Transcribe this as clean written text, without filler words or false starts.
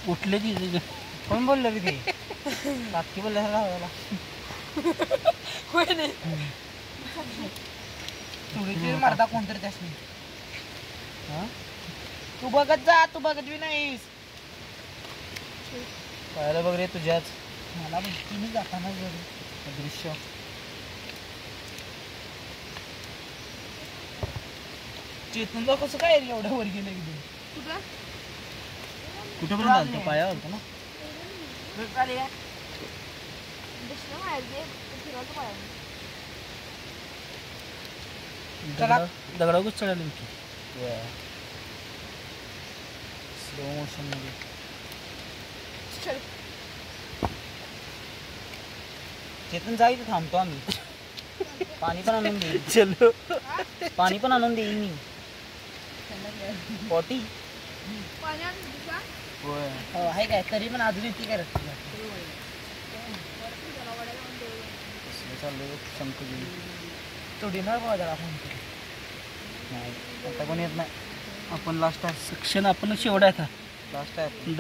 उठले ती कोण बोललं रे ते बाकी बोलला लावायला थोडी मर्दा कोणतरी त्यासनी तू बघत जा तू बघत बी नाहीस पाहायला बघ रे तुझ्याच मला तुम्ही जाताना दृश्य चेतनला कसं काय एवढ्या वर गेलं एकदम कुठं पण चालतं पाया होतं ना दगडावर चढायला स्लो मोशन मध्ये चेतन जायचं थांबतो आम्ही पाणी पण आणून देईन चलो पाणी पण आणून देईन मी पॉटी होय आहे काय तरी पण अजून ती काय चालू शंख गेली तो डिनर बघा आपण नाही आता कोणी येत नाही आपण लास्ट आहे सेक्शन आपण शेवट आहे का लास्ट आहे